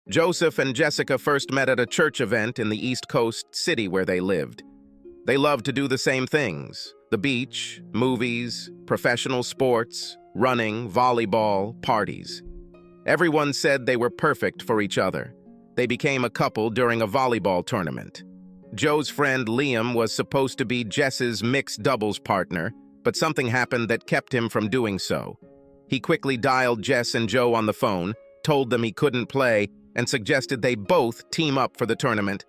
Joseph and Jessica first met at a church event in the East Coast city where they lived. They loved to do the same things: the beach, movies, professional sports, running, volleyball, parties. Everyone said they were perfect for each other. They became a couple during a volleyball tournament. Joe's friend Liam was supposed to be Jess's mixed doubles partner, but something happened that kept him from doing so. He quickly dialed Jess and Joe on the phone, told them he couldn't play, and suggested they both team up for the tournament.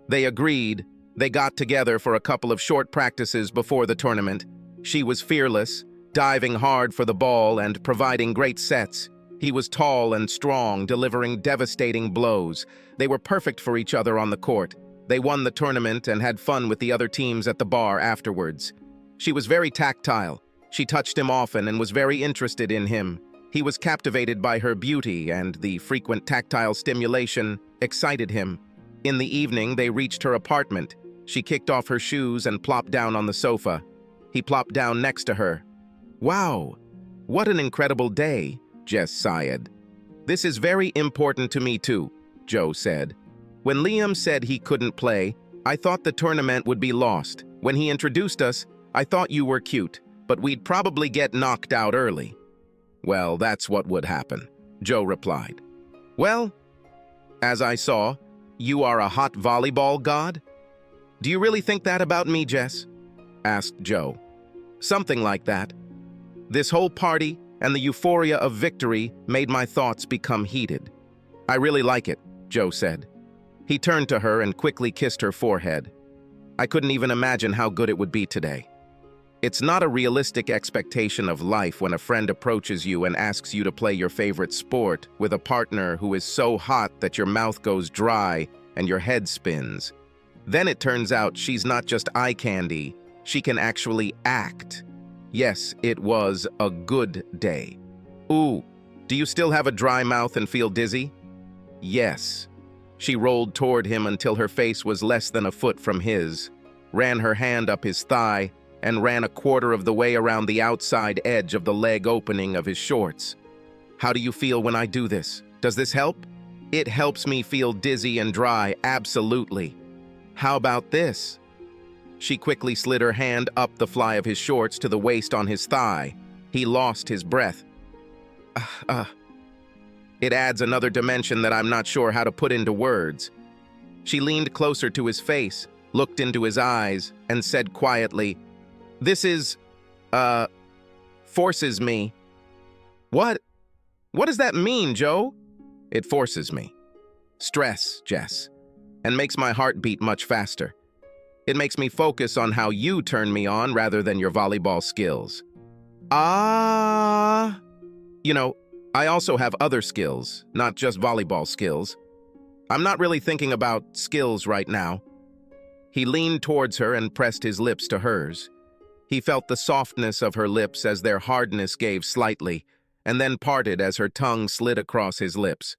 They agreed. They got together for a couple of short practices before the tournament. She was fearless, diving hard for the ball and providing great sets. He was tall and strong, delivering devastating blows. They were perfect for each other on the court. They won the tournament and had fun with the other teams at the bar afterwards. She was very tactile. She touched him often and was very interested in him. He was captivated by her beauty, and the frequent tactile stimulation excited him. In the evening, they reached her apartment. She kicked off her shoes and plopped down on the sofa. He plopped down next to her. "Wow, what an incredible day," Jess sighed. "This is very important to me too," Joe said. "When Liam said he couldn't play, I thought the tournament would be lost. When he introduced us, I thought you were cute, but we'd probably get knocked out early." "Well, that's what would happen," Joe replied. "Well, as I saw, you are a hot volleyball god?" "Do you really think that about me, Jess?" asked Joe. "Something like that. This whole party and the euphoria of victory made my thoughts become heated." "I really like it," Joe said. He turned to her and quickly kissed her forehead. "I couldn't even imagine how good it would be today." It's not a realistic expectation of life when a friend approaches you and asks you to play your favorite sport with a partner who is so hot that your mouth goes dry and your head spins. Then it turns out she's not just eye candy, she can actually act. Yes, it was a good day. "Ooh, do you still have a dry mouth and feel dizzy?" "Yes." She rolled toward him until her face was less than a foot from his, ran her hand up his thigh, and ran a quarter of the way around the outside edge of the leg opening of his shorts. "How do you feel when I do this? Does this help?" "It helps me feel dizzy and dry, absolutely." "How about this?" She quickly slid her hand up the fly of his shorts to the waist on his thigh. He lost his breath. It adds another dimension that I'm not sure how to put into words." She leaned closer to his face, looked into his eyes, and said quietly, "This is, forces me." "What? What does that mean, Joe?" "It forces me. Stress, Jess, and makes my heart beat much faster. It makes me focus on how you turn me on rather than your volleyball skills." You know, I also have other skills, not just volleyball skills. I'm not really thinking about skills right now." He leaned towards her and pressed his lips to hers. He felt the softness of her lips as their hardness gave slightly, and then parted as her tongue slid across his lips.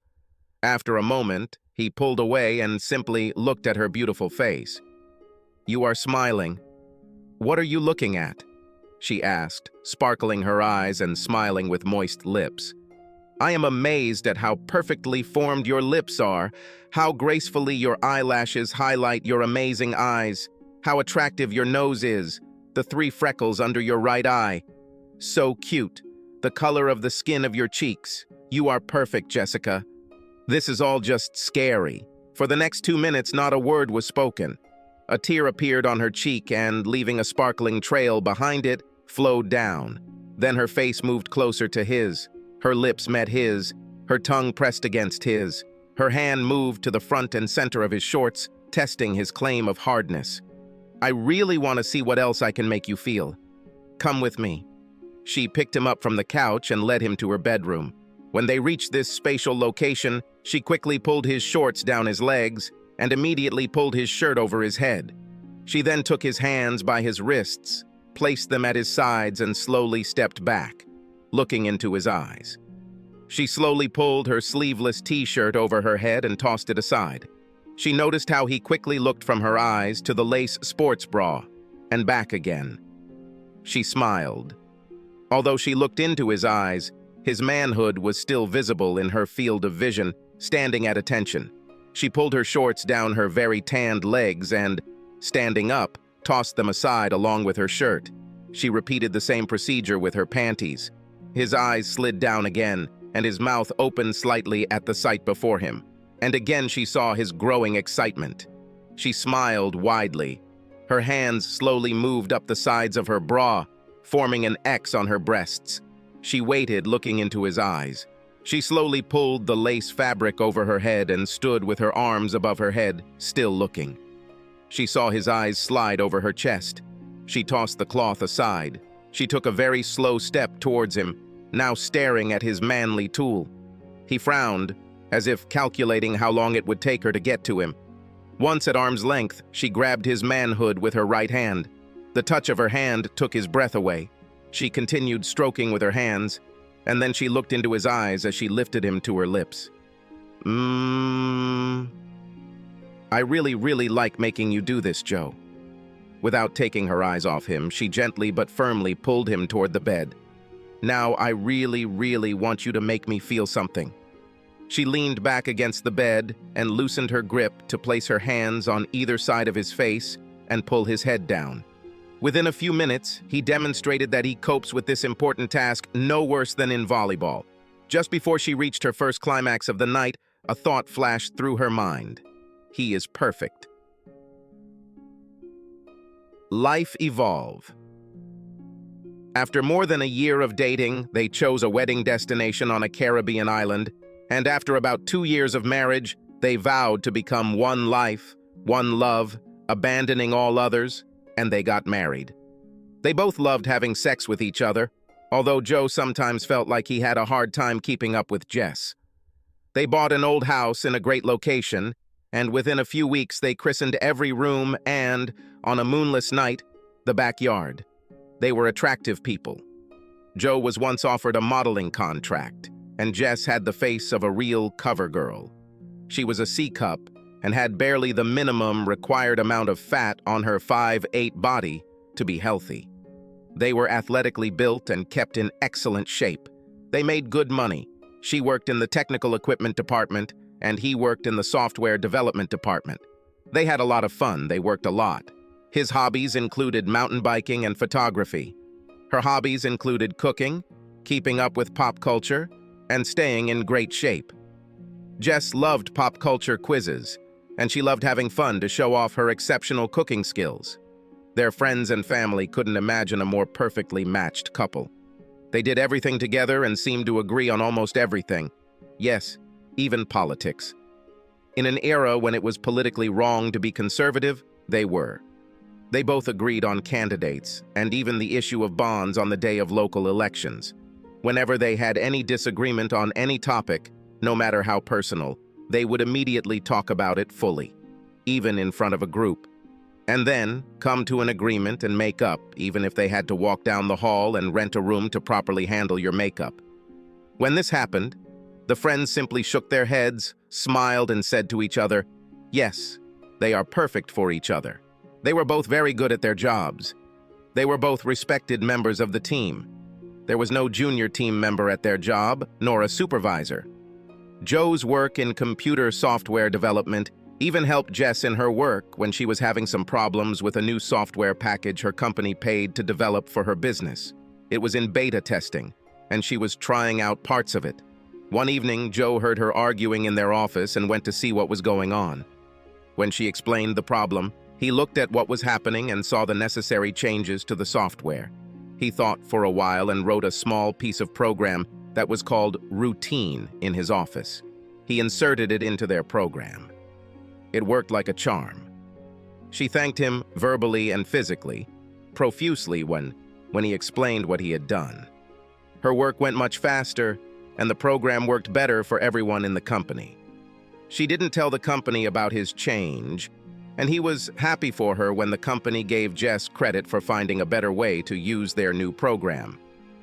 After a moment, he pulled away and simply looked at her beautiful face. "You are smiling. What are you looking at?" she asked, sparkling her eyes and smiling with moist lips. "I am amazed at how perfectly formed your lips are, how gracefully your eyelashes highlight your amazing eyes, how attractive your nose is, the 3 freckles under your right eye. So cute. The color of the skin of your cheeks. You are perfect, Jessica." This is all just scary. For the next 2 minutes, not a word was spoken. A tear appeared on her cheek and, leaving a sparkling trail behind it, flowed down. Then her face moved closer to his. Her lips met his. Her tongue pressed against his. Her hand moved to the front and center of his shorts, testing his claim of hardness. "I really want to see what else I can make you feel. Come with me." She picked him up from the couch and led him to her bedroom. When they reached this spatial location, she quickly pulled his shorts down his legs and immediately pulled his shirt over his head. She then took his hands by his wrists, placed them at his sides, and slowly stepped back, looking into his eyes. She slowly pulled her sleeveless t-shirt over her head and tossed it aside. She noticed how he quickly looked from her eyes to the lace sports bra and back again. She smiled. Although she looked into his eyes, his manhood was still visible in her field of vision, standing at attention. She pulled her shorts down her very tanned legs and, standing up, tossed them aside along with her shirt. She repeated the same procedure with her panties. His eyes slid down again, and his mouth opened slightly at the sight before him. And again she saw his growing excitement. She smiled widely. Her hands slowly moved up the sides of her bra, forming an X on her breasts. She waited, looking into his eyes. She slowly pulled the lace fabric over her head and stood with her arms above her head, still looking. She saw his eyes slide over her chest. She tossed the cloth aside. She took a very slow step towards him, now staring at his manly tool. He frowned, as if calculating how long it would take her to get to him. Once at arm's length, she grabbed his manhood with her right hand. The touch of her hand took his breath away. She continued stroking with her hands, and then she looked into his eyes as she lifted him to her lips. I really like making you do this, Joe." Without taking her eyes off him, she gently but firmly pulled him toward the bed. "Now I really want you to make me feel something." She leaned back against the bed and loosened her grip to place her hands on either side of his face and pull his head down. Within a few minutes, he demonstrated that he copes with this important task no worse than in volleyball. Just before she reached her first climax of the night, a thought flashed through her mind. He is perfect. Life evolve. After more than a year of dating, they chose a wedding destination on a Caribbean island, and after about 2 years of marriage, they vowed to become one life, one love, abandoning all others, and they got married. They both loved having sex with each other, although Joe sometimes felt like he had a hard time keeping up with Jess. They bought an old house in a great location, and within a few weeks they christened every room and, on a moonless night, the backyard. They were attractive people. Joe was once offered a modeling contract, and Jess had the face of a real cover girl. She was a C-cup and had barely the minimum required amount of fat on her 5'8" body to be healthy. They were athletically built and kept in excellent shape. They made good money. She worked in the technical equipment department, and he worked in the software development department. They had a lot of fun. They worked a lot. His hobbies included mountain biking and photography. Her hobbies included cooking, keeping up with pop culture, and staying in great shape. Jess loved pop culture quizzes, and she loved having fun to show off her exceptional cooking skills. Their friends and family couldn't imagine a more perfectly matched couple. They did everything together and seemed to agree on almost everything. Yes, even politics. In an era when it was politically wrong to be conservative, they were. They both agreed on candidates and even the issue of bonds on the day of local elections. Whenever they had any disagreement on any topic, no matter how personal, they would immediately talk about it fully, even in front of a group, and then come to an agreement and make up, even if they had to walk down the hall and rent a room to properly handle your makeup. When this happened, the friends simply shook their heads, smiled, and said to each other, yes, they are perfect for each other. They were both very good at their jobs. They were both respected members of the team. There was no junior team member at their job, nor a supervisor. Joe's work in computer software development even helped Jess in her work when she was having some problems with a new software package her company paid to develop for her business. It was in beta testing, and she was trying out parts of it. One evening, Joe heard her arguing in their office and went to see what was going on. When she explained the problem, he looked at what was happening and saw the necessary changes to the software. He thought for a while and wrote a small piece of program that was called Routine in his office. He inserted it into their program. It worked like a charm. She thanked him verbally and physically, profusely when he explained what he had done. Her work went much faster, and the program worked better for everyone in the company. She didn't tell the company about his change, and he was happy for her when the company gave Jess credit for finding a better way to use their new program.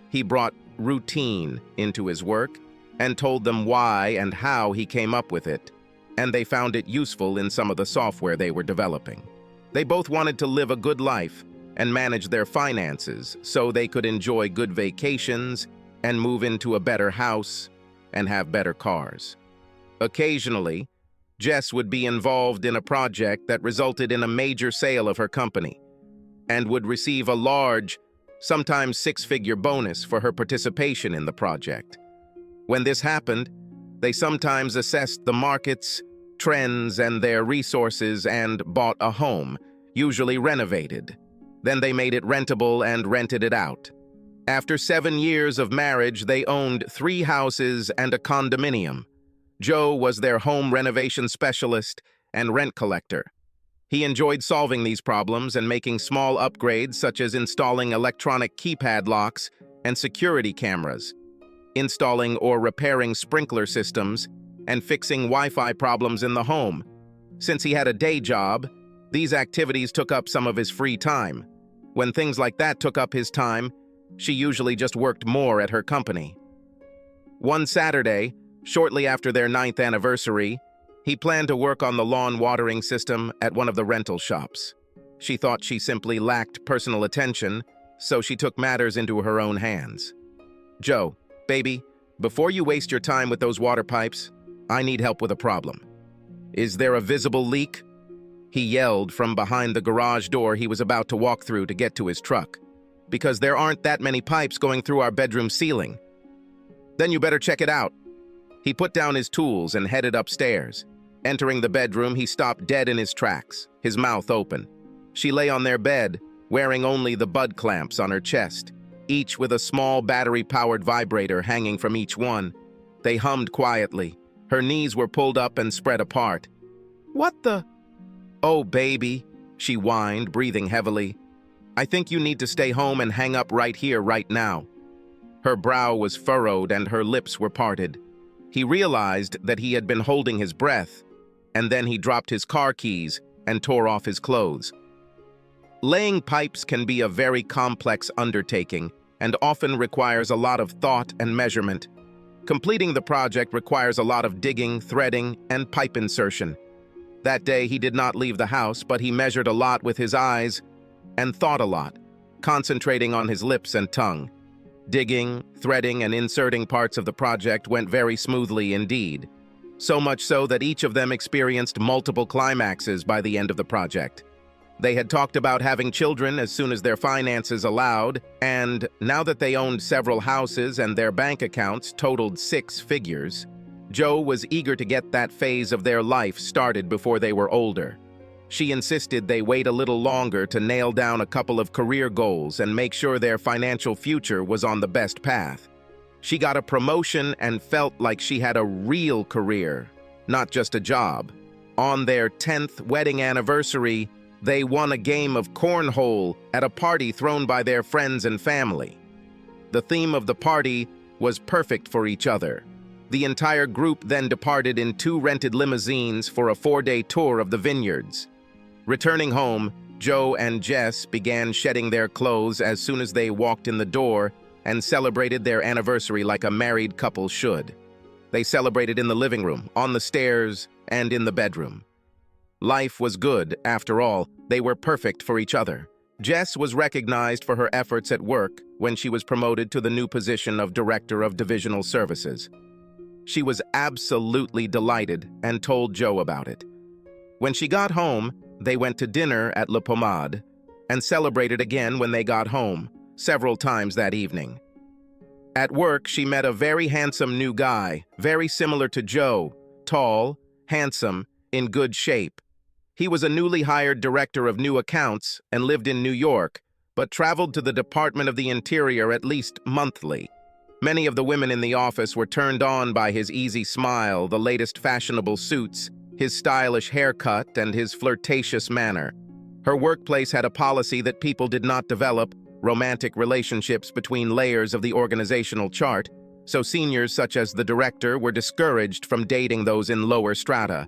He brought routine into his work and told them why and how he came up with it, and they found it useful in some of the software they were developing. They both wanted to live a good life and manage their finances so they could enjoy good vacations and move into a better house and have better cars. Occasionally, Jess would be involved in a project that resulted in a major sale of her company and would receive a large, sometimes six-figure bonus for her participation in the project. When this happened, they sometimes assessed the markets, trends, and their resources and bought a home, usually renovated. Then they made it rentable and rented it out. After 7 years of marriage, they owned 3 houses and a condominium. Joe was their home renovation specialist and rent collector. He enjoyed solving these problems and making small upgrades such as installing electronic keypad locks and security cameras, installing or repairing sprinkler systems, and fixing Wi-Fi problems in the home. Since he had a day job, these activities took up some of his free time. When things like that took up his time, she usually just worked more at her company. One Saturday, shortly after their 9th anniversary, he planned to work on the lawn watering system at one of the rental shops. She thought she simply lacked personal attention, so she took matters into her own hands. "Joe, baby, before you waste your time with those water pipes, I need help with a problem. Is there a visible leak?" He yelled from behind the garage door he was about to walk through to get to his truck. "Because there aren't that many pipes going through our bedroom ceiling." "Then you better check it out." He put down his tools and headed upstairs. Entering the bedroom, he stopped dead in his tracks, his mouth open. She lay on their bed, wearing only the bud clamps on her chest, each with a small battery-powered vibrator hanging from each one. They hummed quietly. Her knees were pulled up and spread apart. "What the—" "Oh, baby," she whined, breathing heavily. "I think you need to stay home and hang up right here, right now." Her brow was furrowed and her lips were parted. He realized that he had been holding his breath, and then he dropped his car keys and tore off his clothes. Laying pipes can be a very complex undertaking and often requires a lot of thought and measurement. Completing the project requires a lot of digging, threading, and pipe insertion. That day, he did not leave the house, but he measured a lot with his eyes and thought a lot, concentrating on his lips and tongue. Digging, threading, and inserting parts of the project went very smoothly indeed. So much so that each of them experienced multiple climaxes by the end of the project. They had talked about having children as soon as their finances allowed, and now that they owned several houses and their bank accounts totaled 6 figures, Joe was eager to get that phase of their life started before they were older. She insisted they wait a little longer to nail down a couple of career goals and make sure their financial future was on the best path. She got a promotion and felt like she had a real career, not just a job. On their 10th wedding anniversary, they won a game of cornhole at a party thrown by their friends and family. The theme of the party was perfect for each other. The entire group then departed in 2 rented limousines for a 4-day tour of the vineyards. Returning home, Joe and Jess began shedding their clothes as soon as they walked in the door and celebrated their anniversary like a married couple should. They celebrated in the living room, on the stairs, and in the bedroom. Life was good, after all. They were perfect for each other. Jess was recognized for her efforts at work when she was promoted to the new position of Director of Divisional Services. She was absolutely delighted and told Joe about it. When she got home, they went to dinner at La Pommade and celebrated again when they got home, several times that evening. At work, she met a very handsome new guy, very similar to Joe, tall, handsome, in good shape. He was a newly hired director of new accounts and lived in New York, but traveled to the Department of the Interior at least monthly. Many of the women in the office were turned on by his easy smile, the latest fashionable suits, his stylish haircut, and his flirtatious manner. Her workplace had a policy that people did not develop romantic relationships between layers of the organizational chart, so seniors such as the director were discouraged from dating those in lower strata.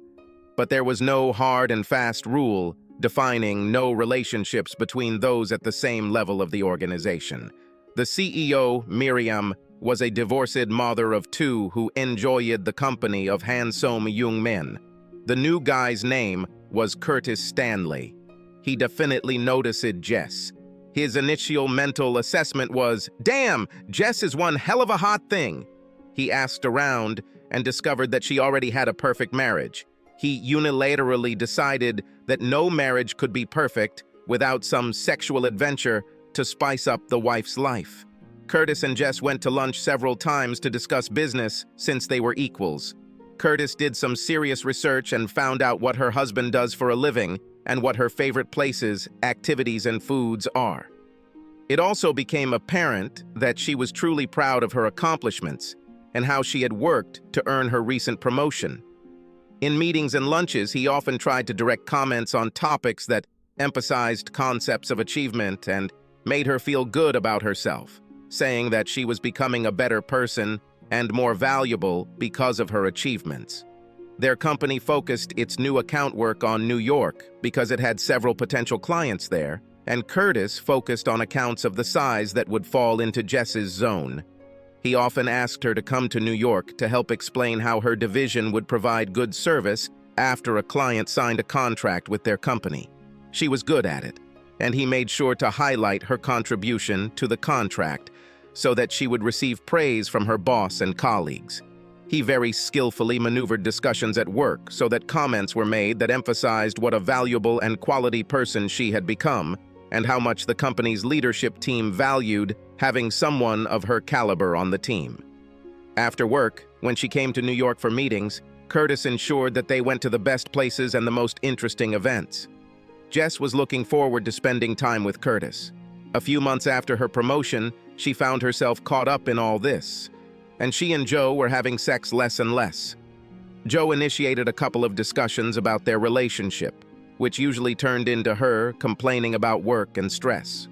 But there was no hard and fast rule defining no relationships between those at the same level of the organization. The CEO, Miriam, was a divorced mother of 2 who enjoyed the company of handsome young men. The new guy's name was Curtis Stanley. He definitely noticed Jess. His initial mental assessment was, "Damn, Jess is one hell of a hot thing." He asked around, and discovered that she already had a perfect marriage. He unilaterally decided that no marriage could be perfect without some sexual adventure to spice up the wife's life. Curtis and Jess went to lunch several times to discuss business since they were equals. Curtis did some serious research and found out what her husband does for a living and what her favorite places, activities, and foods are. It also became apparent that she was truly proud of her accomplishments and how she had worked to earn her recent promotion. In meetings and lunches, he often tried to direct comments on topics that emphasized concepts of achievement and made her feel good about herself, saying that she was becoming a better person and more valuable because of her achievements. Their company focused its new account work on New York because it had several potential clients there, and Curtis focused on accounts of the size that would fall into Jess's zone. He often asked her to come to New York to help explain how her division would provide good service after a client signed a contract with their company. She was good at it, and he made sure to highlight her contribution to the contract so that she would receive praise from her boss and colleagues. He very skillfully maneuvered discussions at work so that comments were made that emphasized what a valuable and quality person she had become and how much the company's leadership team valued having someone of her caliber on the team. After work, when she came to New York for meetings, Curtis ensured that they went to the best places and the most interesting events. Jess was looking forward to spending time with Curtis. A few months after her promotion, she found herself caught up in all this, and she and Joe were having sex less and less. Joe initiated a couple of discussions about their relationship, which usually turned into her complaining about work and stress.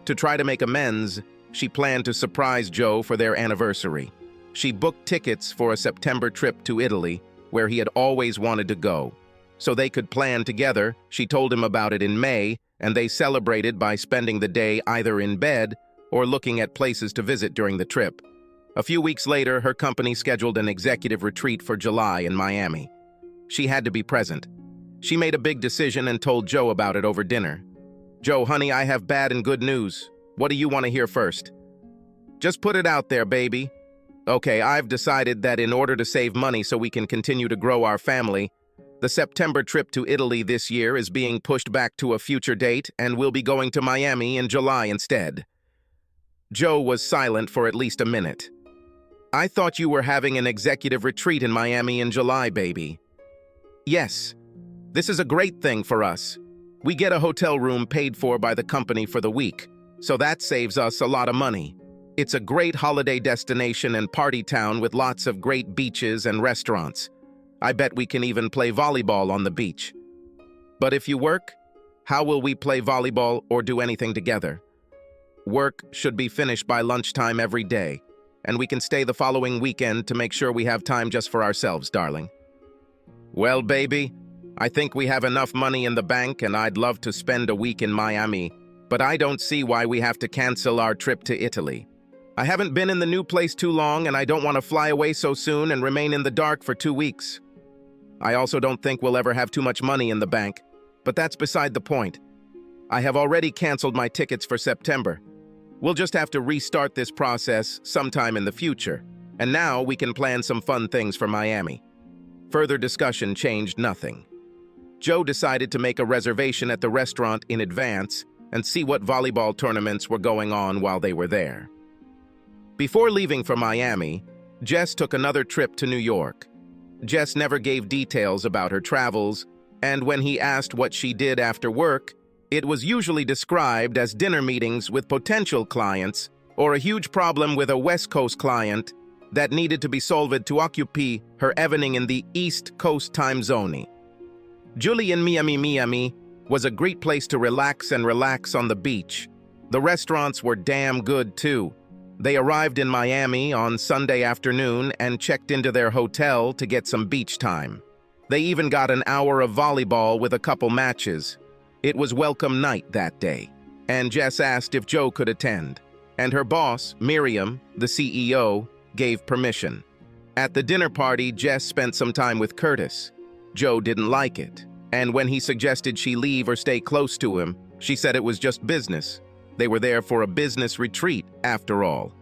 To try to make amends, she planned to surprise Joe for their anniversary. She booked tickets for a September trip to Italy, where he had always wanted to go. So they could plan together. She told him about it in May, and they celebrated by spending the day either in bed or looking at places to visit during the trip. A few weeks later, her company scheduled an executive retreat for July in Miami. She had to be present. She made a big decision and told Joe about it over dinner. "Joe, honey, I have bad and good news. What do you want to hear first?" "Just put it out there, baby." "Okay, I've decided that in order to save money so we can continue to grow our family, the September trip to Italy this year is being pushed back to a future date, and we'll be going to Miami in July instead." Joe was silent for at least a minute. "I thought you were having an executive retreat in Miami in July, baby." "Yes. This is a great thing for us. We get a hotel room paid for by the company for the week, so that saves us a lot of money. It's a great holiday destination and party town with lots of great beaches and restaurants. I bet we can even play volleyball on the beach." "But if you work, how will we play volleyball or do anything together?" "Work should be finished by lunchtime every day, and we can stay the following weekend to make sure we have time just for ourselves, darling." "Well, baby, I think we have enough money in the bank and I'd love to spend a week in Miami, but I don't see why we have to cancel our trip to Italy. I haven't been in the new place too long and I don't want to fly away so soon and remain in the dark for 2 weeks. I also don't think we'll ever have too much money in the bank, but that's beside the point. I have already canceled my tickets for September. We'll just have to restart this process sometime in the future, and now we can plan some fun things for Miami." Further discussion changed nothing. Joe decided to make a reservation at the restaurant in advance and see what volleyball tournaments were going on while they were there. Before leaving for Miami, Jess took another trip to New York. Jess never gave details about her travels, and when he asked what she did after work, it was usually described as dinner meetings with potential clients or a huge problem with a West Coast client that needed to be solved to occupy her evening in the East Coast time zone. Julie in Miami was a great place to relax on the beach. The restaurants were damn good too. They arrived in Miami on Sunday afternoon and checked into their hotel to get some beach time. They even got an hour of volleyball with a couple matches. It was welcome night that day, and Jess asked if Joe could attend, and her boss, Miriam, the CEO, gave permission. At the dinner party, Jess spent some time with Curtis. Joe didn't like it, and when he suggested she leave or stay close to him, she said it was just business. They were there for a business retreat, after all.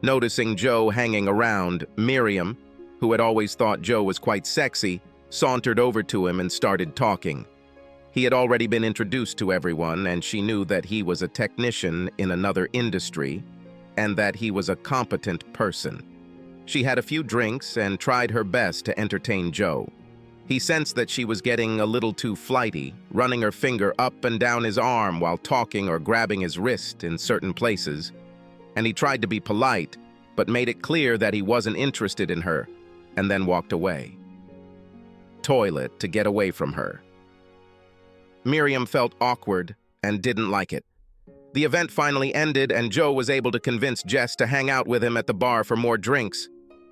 Noticing Joe hanging around, Miriam, who had always thought Joe was quite sexy, sauntered over to him and started talking. He had already been introduced to everyone, and she knew that he was a technician in another industry and that he was a competent person. She had a few drinks and tried her best to entertain Joe. He sensed that she was getting a little too flighty, running her finger up and down his arm while talking or grabbing his wrist in certain places, and he tried to be polite, but made it clear that he wasn't interested in her, and then walked away. Toilet to get away from her. Miriam felt awkward and didn't like it. The event finally ended and Joe was able to convince Jess to hang out with him at the bar for more drinks,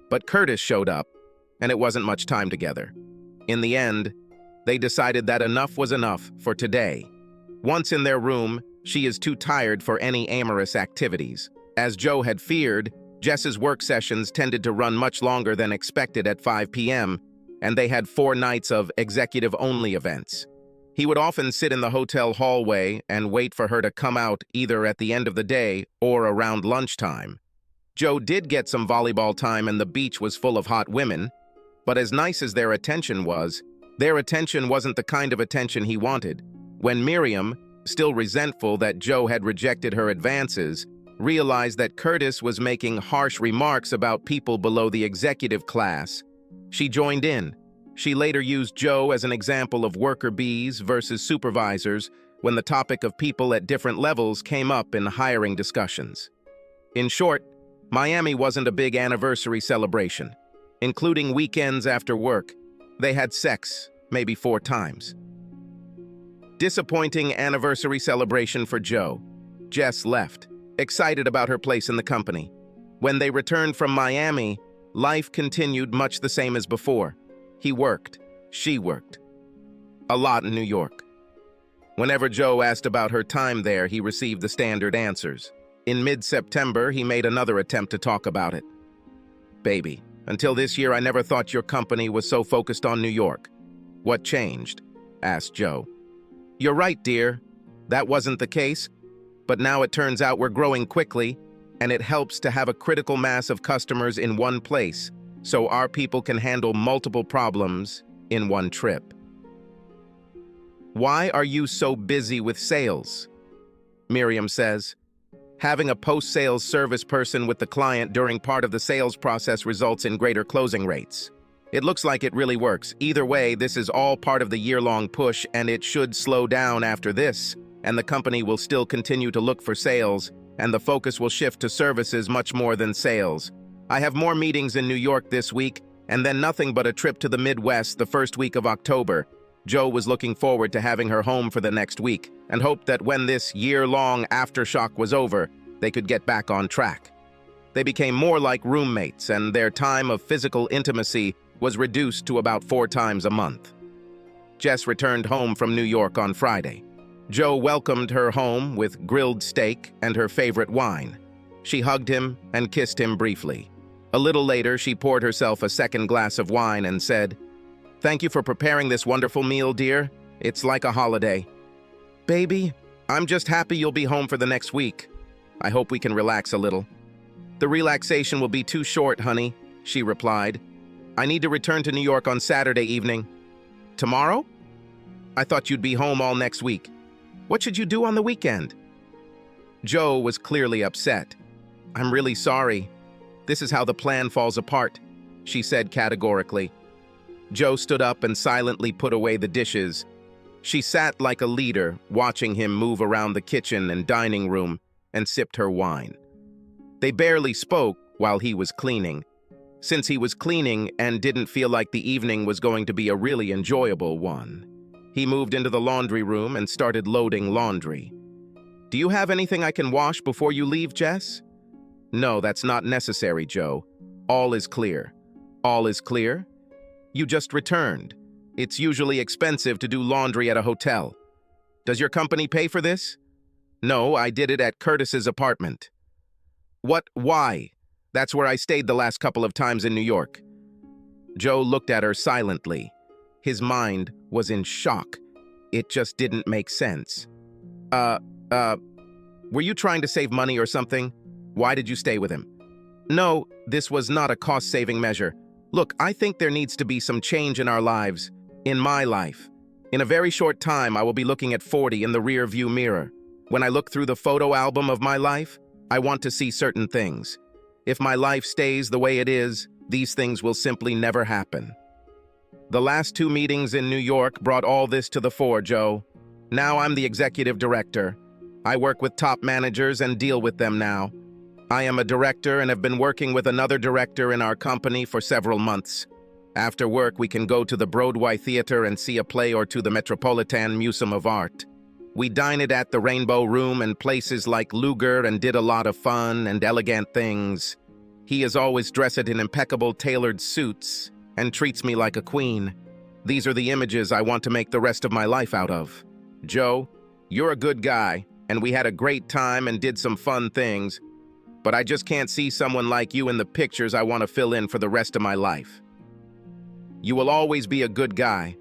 but Curtis showed up, and it wasn't much time together. In the end, they decided that enough was enough for today. Once in their room, she is too tired for any amorous activities. As Joe had feared, Jess's work sessions tended to run much longer than expected at 5 p.m., and they had 4 nights of executive-only events. He would often sit in the hotel hallway and wait for her to come out either at the end of the day or around lunchtime. Joe did get some volleyball time and the beach was full of hot women, but as nice as their attention was, their attention wasn't the kind of attention he wanted. When Miriam, still resentful that Joe had rejected her advances, realized that Curtis was making harsh remarks about people below the executive class, she joined in. She later used Joe as an example of worker bees versus supervisors when the topic of people at different levels came up in hiring discussions. In short, Miami wasn't a big anniversary celebration. Including weekends after work, they had sex maybe 4 times. Disappointing anniversary celebration for Joe. Jess left, excited about her place in the company. When they returned from Miami, life continued much the same as before. He worked, she worked. A lot in New York. Whenever Joe asked about her time there, he received the standard answers. In mid-September, he made another attempt to talk about it. Baby, until this year I never thought your company was so focused on New York. What changed? Asked Joe. You're right, dear. That wasn't the case, but now it turns out we're growing quickly, and it helps to have a critical mass of customers in one place, so our people can handle multiple problems in one trip. Why are you so busy with sales? Miriam says. Having a post-sales service person with the client during part of the sales process results in greater closing rates. It looks like it really works. Either way, this is all part of the year-long push, and it should slow down after this, and the company will still continue to look for sales, and the focus will shift to services much more than sales. I have more meetings in New York this week, and then nothing but a trip to the Midwest the first week of October. Joe was looking forward to having her home for the next week, and hoped that when this year-long aftershock was over, they could get back on track. They became more like roommates, and their time of physical intimacy was reduced to about 4 times a month. Jess returned home from New York on Friday. Joe welcomed her home with grilled steak and her favorite wine. She hugged him and kissed him briefly. A little later, she poured herself a second glass of wine and said, "Thank you for preparing this wonderful meal, dear. It's like a holiday." "Baby, I'm just happy you'll be home for the next week. I hope we can relax a little." "The relaxation will be too short, honey," she replied. "I need to return to New York on Saturday evening." "Tomorrow? I thought you'd be home all next week. What should you do on the weekend?" Joe was clearly upset. "I'm really sorry. This is how the plan falls apart," she said categorically. Joe stood up and silently put away the dishes. She sat like a leader, watching him move around the kitchen and dining room, and sipped her wine. They barely spoke while he was cleaning. Since he was cleaning and didn't feel like the evening was going to be a really enjoyable one, he moved into the laundry room and started loading laundry. "Do you have anything I can wash before you leave, Jess?" "No, that's not necessary, Joe. All is clear." "All is clear? You just returned. It's usually expensive to do laundry at a hotel. Does your company pay for this?" "No, I did it at Curtis's apartment." Why? That's where I stayed the last couple of times in New York." Joe looked at her silently. His mind was in shock. It just didn't make sense. Were you trying to save money or something? Why did you stay with him?" "No, this was not a cost-saving measure. Look, I think there needs to be some change in our lives, in my life. In a very short time, I will be looking at 40 in the rear view mirror. When I look through the photo album of my life, I want to see certain things. If my life stays the way it is, these things will simply never happen. The last 2 meetings in New York brought all this to the fore, Joe. Now I'm the executive director. I work with top managers and deal with them now. I am a director and have been working with another director in our company for several months. After work, we can go to the Broadway Theater and see a play or to the Metropolitan Museum of Art. We dine it at the Rainbow Room and places like Luger and did a lot of fun and elegant things. He is always dressed in impeccable tailored suits and treats me like a queen. These are the images I want to make the rest of my life out of. Joe, you're a good guy, and we had a great time and did some fun things, but I just can't see someone like you in the pictures I want to fill in for the rest of my life. You will always be a good guy,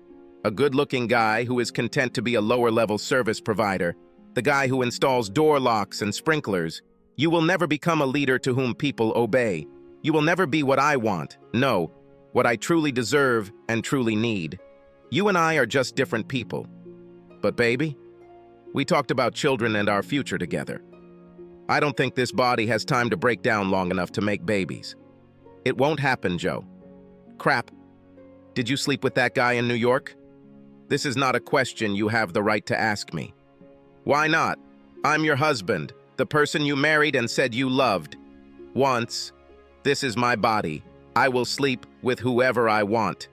a good-looking guy who is content to be a lower-level service provider, the guy who installs door locks and sprinklers. You will never become a leader to whom people obey. You will never be what I want, no, what I truly deserve and truly need. You and I are just different people. But baby, we talked about children and our future together. I don't think this body has time to break down long enough to make babies. It won't happen, Joe. Crap. Did you sleep with that guy in New York? This is not a question you have the right to ask me. Why not? I'm your husband, the person you married and said you loved. Once. This is my body. I will sleep with whoever I want.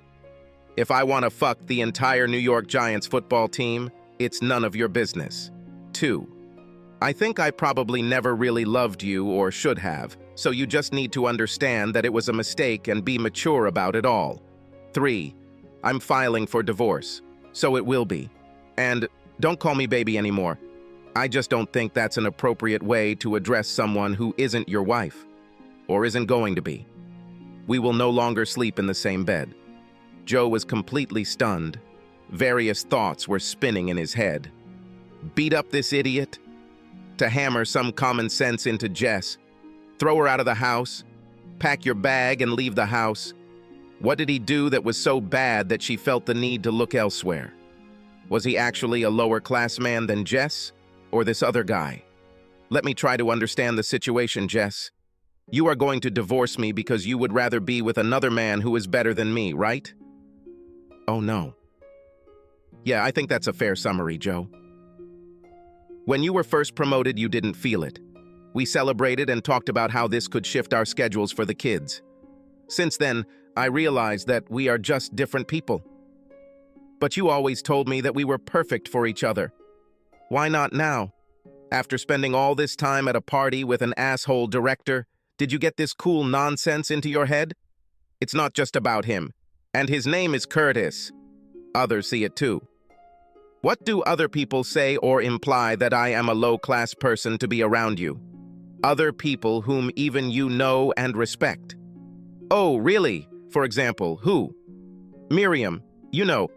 If I want to fuck the entire New York Giants football team, it's none of your business. 2. I think I probably never really loved you or should have, so you just need to understand that it was a mistake and be mature about it all. 3. I'm filing for divorce, so it will be. And don't call me baby anymore. I just don't think that's an appropriate way to address someone who isn't your wife, or isn't going to be. We will no longer sleep in the same bed. Joe was completely stunned. Various thoughts were spinning in his head. Beat up this idiot? To hammer some common sense into Jess? Throw her out of the house? Pack your bag and leave the house? What did he do that was so bad that she felt the need to look elsewhere? Was he actually a lower-class man than Jess, or this other guy? Let me try to understand the situation, Jess. You are going to divorce me because you would rather be with another man who is better than me, right? Oh, no. Yeah, I think that's a fair summary, Joe. When you were first promoted, you didn't feel it. We celebrated and talked about how this could shift our schedules for the kids. Since then, I realized that we are just different people. But you always told me that we were perfect for each other. Why not now? After spending all this time at a party with an asshole director, did you get this cool nonsense into your head? It's not just about him. And his name is Curtis. Others see it too. What do other people say or imply that I am a low-class person to be around you? Other people whom even you know and respect. Oh, really? For example, who? Miriam, you know,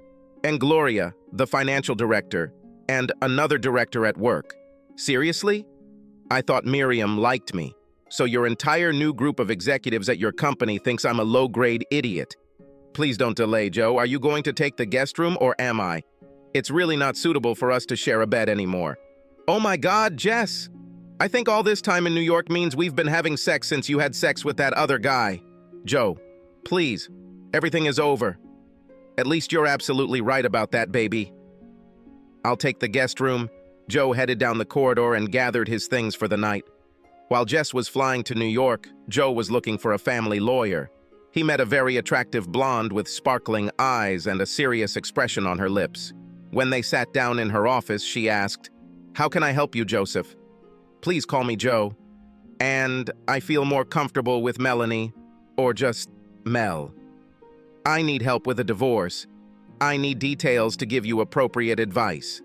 and Gloria, the financial director, and another director at work. Seriously? I thought Miriam liked me. So your entire new group of executives at your company thinks I'm a low-grade idiot. Please don't delay, Joe. Are you going to take the guest room or am I? It's really not suitable for us to share a bed anymore. Oh my God, Jess! I think all this time in New York means we've been having sex since you had sex with that other guy. Joe, please, everything is over. At least you're absolutely right about that, baby. I'll take the guest room. Joe headed down the corridor and gathered his things for the night. While Jess was flying to New York, Joe was looking for a family lawyer. He met a very attractive blonde with sparkling eyes and a serious expression on her lips. When they sat down in her office, she asked, "How can I help you, Joseph?" "Please call me Joe. And I feel more comfortable with Melanie, or just Mel. I need help with a divorce. I need details to give you appropriate advice."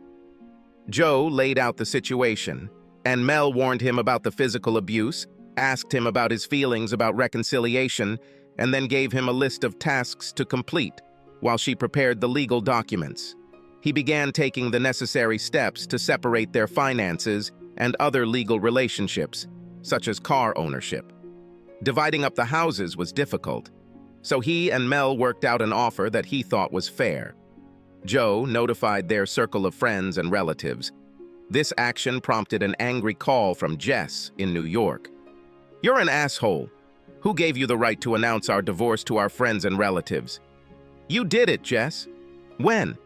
Joe laid out the situation, and Mel warned him about the physical abuse, asked him about his feelings about reconciliation, and then gave him a list of tasks to complete while she prepared the legal documents. He began taking the necessary steps to separate their finances and other legal relationships, such as car ownership. Dividing up the houses was difficult. So he and Mel worked out an offer that he thought was fair. Joe notified their circle of friends and relatives. This action prompted an angry call from Jess in New York. "You're an asshole. Who gave you the right to announce our divorce to our friends and relatives?" "You did it, Jess." "When?"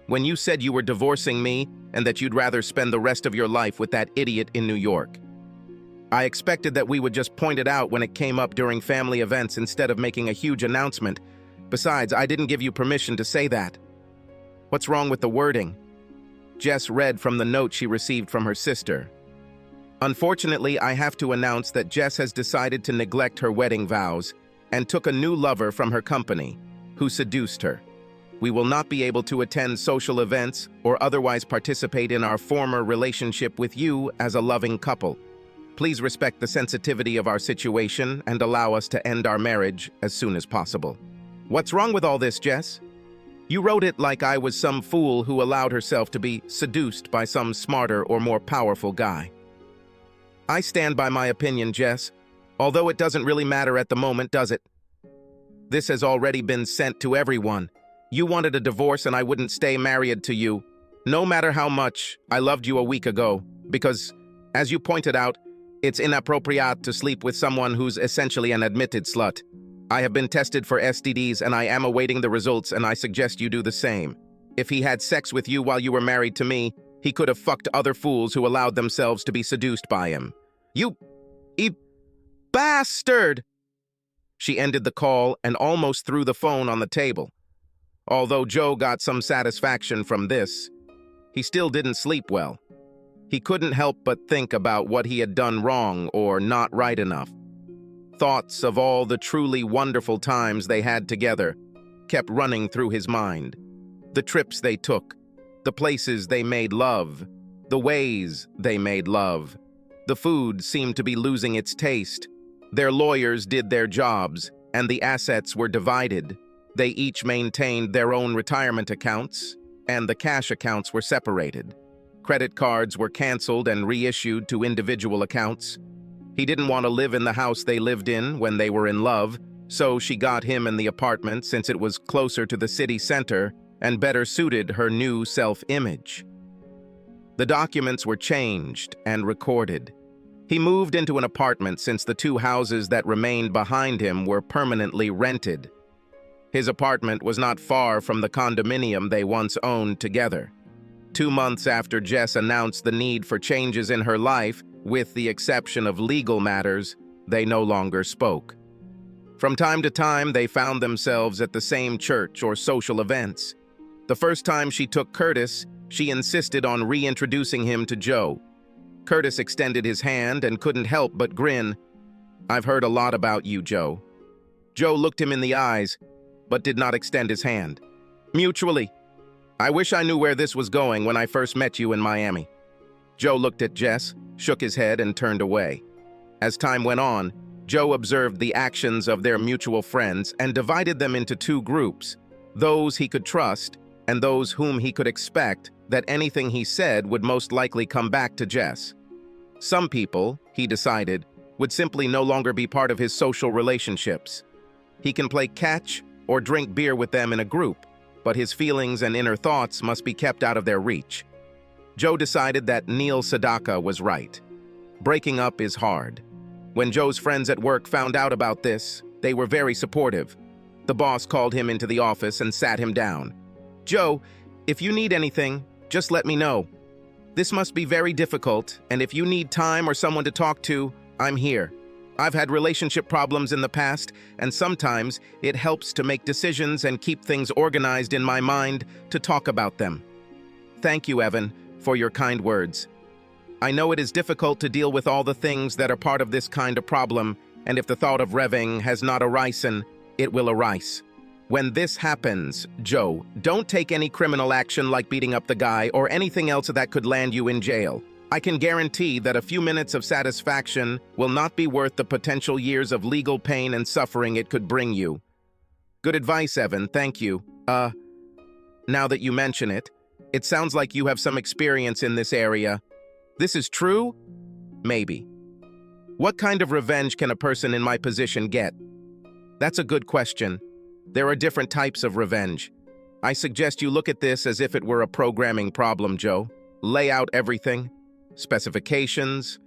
"When you said you were divorcing me and that you'd rather spend the rest of your life with that idiot in New York. I expected that we would just point it out when it came up during family events instead of making a huge announcement. Besides, I didn't give you permission to say that." "What's wrong with the wording?" Jess read from the note she received from her sister. "Unfortunately, I have to announce that Jess has decided to neglect her wedding vows and took a new lover from her company, who seduced her. We will not be able to attend social events or otherwise participate in our former relationship with you as a loving couple. Please respect the sensitivity of our situation and allow us to end our marriage as soon as possible." "What's wrong with all this, Jess? You wrote it like I was some fool who allowed herself to be seduced by some smarter or more powerful guy." "I stand by my opinion, Jess, although it doesn't really matter at the moment, does it? This has already been sent to everyone. You wanted a divorce and I wouldn't stay married to you, no matter how much I loved you a week ago, because, as you pointed out, it's inappropriate to sleep with someone who's essentially an admitted slut. I have been tested for STDs and I am awaiting the results, and I suggest you do the same. If he had sex with you while you were married to me, he could have fucked other fools who allowed themselves to be seduced by him. You bastard!" She ended the call and almost threw the phone on the table. Although Joe got some satisfaction from this, he still didn't sleep well. He couldn't help but think about what he had done wrong or not right enough. Thoughts of all the truly wonderful times they had together kept running through his mind. The trips they took, the places they made love, the ways they made love. The food seemed to be losing its taste. Their lawyers did their jobs, and the assets were divided. They each maintained their own retirement accounts, and the cash accounts were separated. Credit cards were canceled and reissued to individual accounts. He didn't want to live in the house they lived in when they were in love, so she got him in the apartment since it was closer to the city center and better suited her new self-image. The documents were changed and recorded. He moved into an apartment since the two houses that remained behind him were permanently rented. His apartment was not far from the condominium they once owned together. 2 months after Jess announced the need for changes in her life, with the exception of legal matters, they no longer spoke. From time to time, they found themselves at the same church or social events. The first time she took Curtis, she insisted on reintroducing him to Joe. Curtis extended his hand and couldn't help but grin. "I've heard a lot about you, Joe." Joe looked him in the eyes, but did not extend his hand. "Mutually. I wish I knew where this was going when I first met you in Miami." Joe looked at Jess, shook his head, and turned away. As time went on, Joe observed the actions of their mutual friends and divided them into 2 groups, those he could trust and those whom he could expect that anything he said would most likely come back to Jess. Some people, he decided, would simply no longer be part of his social relationships. He can play catch or drink beer with them in a group, but his feelings and inner thoughts must be kept out of their reach. Joe decided that Neil Sedaka was right. Breaking up is hard. When Joe's friends at work found out about this, they were very supportive. The boss called him into the office and sat him down. "Joe, if you need anything, just let me know. This must be very difficult, and if you need time or someone to talk to, I'm here. I've had relationship problems in the past, and sometimes it helps to make decisions and keep things organized in my mind to talk about them. Thank you, Evan, for your kind words. I know it is difficult to deal with all the things that are part of this kind of problem, and if the thought of revving has not arisen, it will arise. When this happens, Joe, don't take any criminal action like beating up the guy or anything else that could land you in jail. I can guarantee that a few minutes of satisfaction will not be worth the potential years of legal pain and suffering it could bring you." "Good advice, Evan, thank you. Now that you mention it, it sounds like you have some experience in this area. This is true? Maybe. What kind of revenge can a person in my position get?" That's a good question. There are different types of revenge. I suggest you look at this as if it were a programming problem, Joe. Lay out everything, specifications,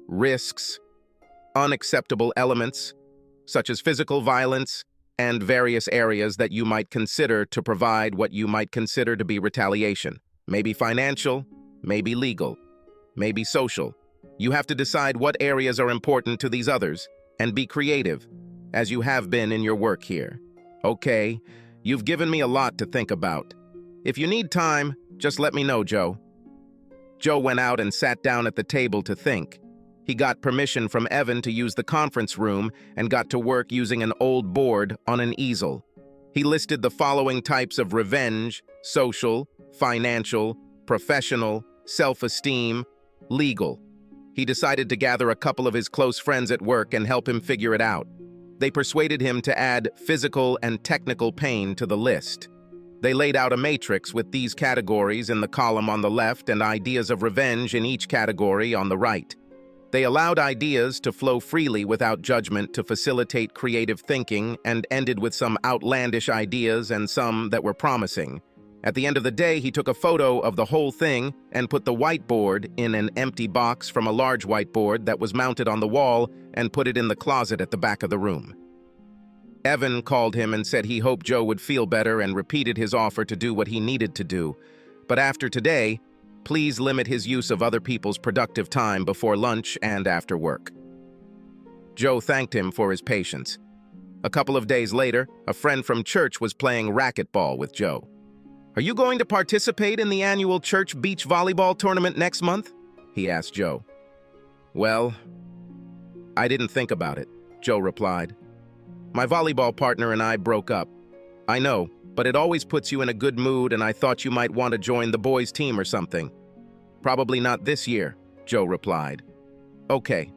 risks, unacceptable elements, such as physical violence, and various areas that you might consider to provide what you might consider to be retaliation. Maybe financial, maybe legal, maybe social. You have to decide what areas are important to these others, and be creative, as you have been in your work here. Okay, you've given me a lot to think about. If you need time, just let me know, Joe. Joe went out and sat down at the table to think. He got permission from Evan to use the conference room and got to work using an old board on an easel. He listed the following types of revenge: social, financial, professional, self-esteem, legal. He decided to gather a couple of his close friends at work and help him figure it out. They persuaded him to add physical and technical pain to the list. They laid out a matrix with these categories in the column on the left and ideas of revenge in each category on the right. They allowed ideas to flow freely without judgment to facilitate creative thinking, and ended with some outlandish ideas and some that were promising. At the end of the day, he took a photo of the whole thing and put the whiteboard in an empty box from a large whiteboard that was mounted on the wall and put it in the closet at the back of the room. Evan called him and said he hoped Joe would feel better and repeated his offer to do what he needed to do. But after today, please limit his use of other people's productive time before lunch and after work. Joe thanked him for his patience. A couple of days later, a friend from church was playing racquetball with Joe. "Are you going to participate in the annual church beach volleyball tournament next month?" he asked Joe. "Well, I didn't think about it," Joe replied. "My volleyball partner and I broke up. I know, but it always puts you in a good mood, and I thought you might want to join the boys' team or something." "Probably not this year," Joe replied. "Okay.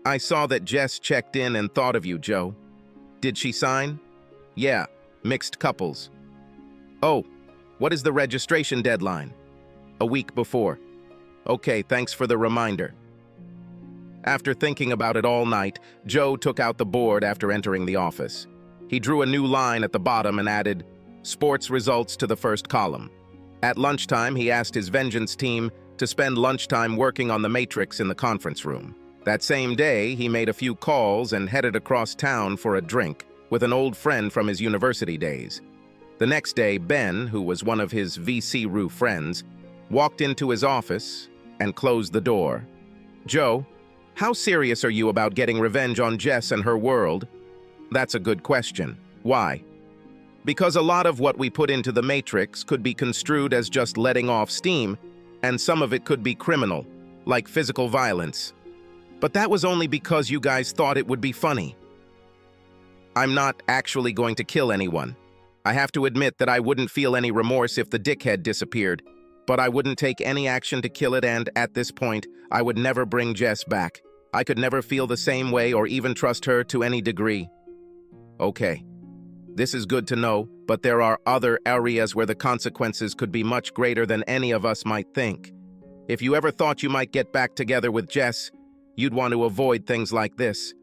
I saw that Jess checked in and thought of you, Joe. Did she sign?" "Yeah, mixed couples." "Oh, what is the registration deadline?" "A week before." "Okay, thanks for the reminder." After thinking about it all night, Joe took out the board after entering the office. He drew a new line at the bottom and added sports results to the first column. At lunchtime, he asked his vengeance team to spend lunchtime working on the matrix in the conference room. That same day, he made a few calls and headed across town for a drink with an old friend from his university days. The next day, Ben, who was one of his VC-Roo friends, walked into his office and closed the door. "Joe, how serious are you about getting revenge on Jess and her world?" "That's a good question. Why?" "Because a lot of what we put into the matrix could be construed as just letting off steam, and some of it could be criminal, like physical violence. But that was only because you guys thought it would be funny. I'm not actually going to kill anyone. I have to admit that I wouldn't feel any remorse if the dickhead disappeared, but I wouldn't take any action to kill it, and at this point, I would never bring Jess back. I could never feel the same way or even trust her to any degree." "Okay. This is good to know, but there are other areas where the consequences could be much greater than any of us might think. If you ever thought you might get back together with Jess, you'd want to avoid things like this.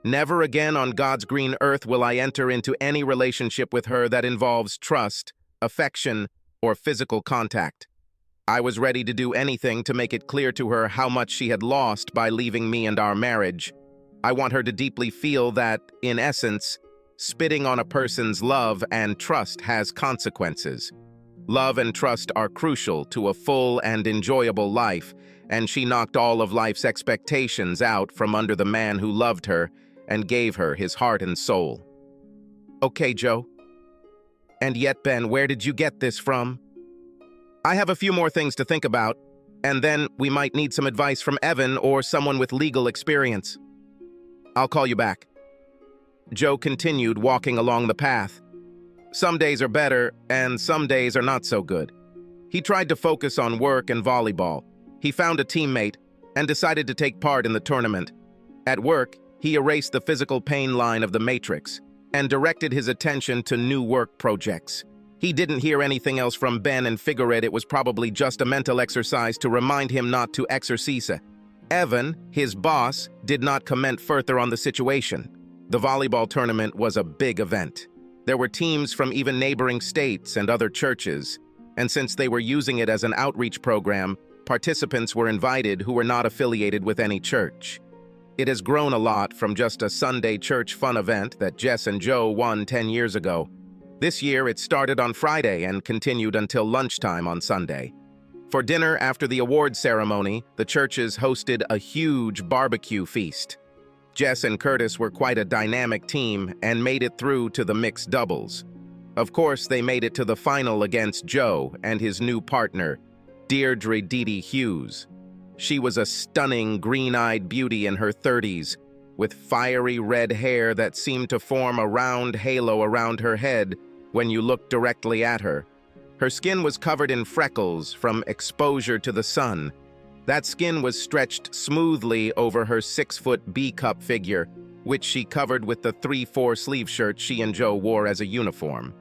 Never again on God's green earth will I enter into any relationship with her that involves trust, affection, or physical contact. I was ready to do anything to make it clear to her how much she had lost by leaving me and our marriage. I want her to deeply feel that, in essence, spitting on a person's love and trust has consequences. Love and trust are crucial to a full and enjoyable life, and she knocked all of life's expectations out from under the man who loved her and gave her his heart and soul." "Okay, Joe. And yet, Ben, where did you get this from?" "I have a few more things to think about, and then we might need some advice from Evan or someone with legal experience. I'll call you back." Joe continued walking along the path. Some days are better, and some days are not so good. He tried to focus on work and volleyball. He found a teammate and decided to take part in the tournament. At work, he erased the physical pain line of the matrix and directed his attention to new work projects. He didn't hear anything else from Ben and figured it was probably just a mental exercise to remind him not to exercise. Evan, his boss, did not comment further on the situation. The volleyball tournament was a big event. There were teams from even neighboring states and other churches, and since they were using it as an outreach program, participants were invited who were not affiliated with any church. It has grown a lot from just a Sunday church fun event that Jess and Joe won 10 years ago. This year, it started on Friday and continued until lunchtime on Sunday. For dinner after the award ceremony, the churches hosted a huge barbecue feast. Jess and Curtis were quite a dynamic team and made it through to the mixed doubles. Of course, they made it to the final against Joe and his new partner, Deirdre Dee Hughes. She was a stunning green-eyed beauty in her 30s, with fiery red hair that seemed to form a round halo around her head when you looked directly at her. Her skin was covered in freckles from exposure to the sun. That skin was stretched smoothly over her 6-foot B-cup figure, which she covered with the 3/4 sleeve shirt she and Joe wore as a uniform.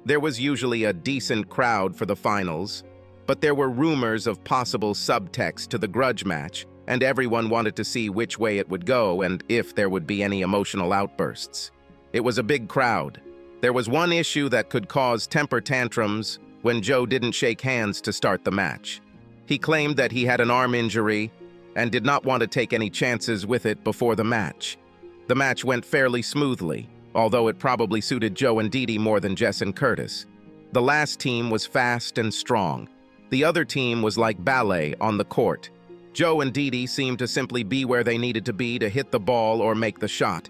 There was usually a decent crowd for the finals, but there were rumors of possible subtext to the grudge match, and everyone wanted to see which way it would go and if there would be any emotional outbursts. It was a big crowd. There was one issue that could cause temper tantrums when Joe didn't shake hands to start the match. He claimed that he had an arm injury and did not want to take any chances with it before the match. The match went fairly smoothly, although it probably suited Joe and Dee Dee more than Jess and Curtis. The last team was fast and strong. The other team was like ballet on the court. Joe and Dee Dee seemed to simply be where they needed to be to hit the ball or make the shot.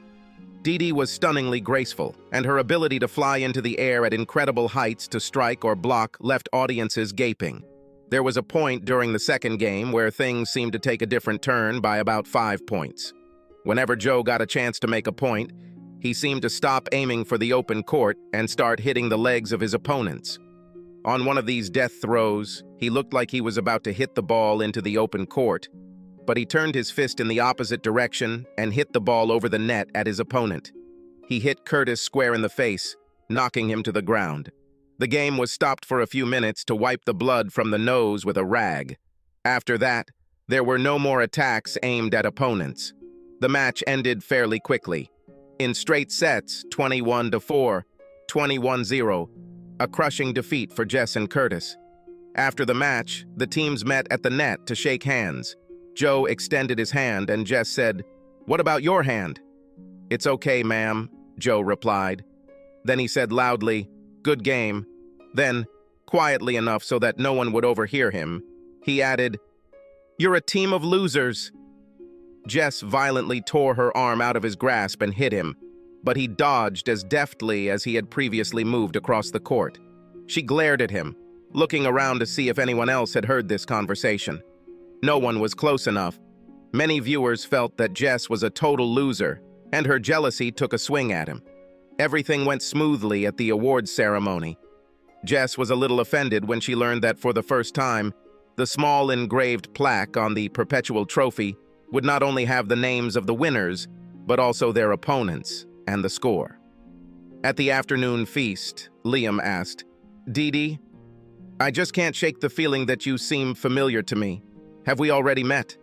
Dee Dee was stunningly graceful, and her ability to fly into the air at incredible heights to strike or block left audiences gaping. There was a point during the second game where things seemed to take a different turn by about 5 points. Whenever Joe got a chance to make a point, he seemed to stop aiming for the open court and start hitting the legs of his opponents. On one of these death throws, he looked like he was about to hit the ball into the open court, but he turned his fist in the opposite direction and hit the ball over the net at his opponent. He hit Curtis square in the face, knocking him to the ground. The game was stopped for a few minutes to wipe the blood from the nose with a rag. After that, there were no more attacks aimed at opponents. The match ended fairly quickly. In straight sets, 21-4, 21-0, a crushing defeat for Jess and Curtis. After the match, the teams met at the net to shake hands. Joe extended his hand and Jess said, "What about your hand?" "It's okay, ma'am," Joe replied. Then he said loudly, "Good game." Then, quietly enough so that no one would overhear him, he added, "You're a team of losers." Jess violently tore her arm out of his grasp and hit him, but he dodged as deftly as he had previously moved across the court. She glared at him, looking around to see if anyone else had heard this conversation. No one was close enough. Many viewers felt that Jess was a total loser, and her jealousy took a swing at him. Everything went smoothly at the awards ceremony. Jess was a little offended when she learned that for the first time, the small engraved plaque on the perpetual trophy would not only have the names of the winners, but also their opponents and the score. At the afternoon feast, Liam asked, "Dee Dee, I just can't shake the feeling that you seem familiar to me. Have we already met?"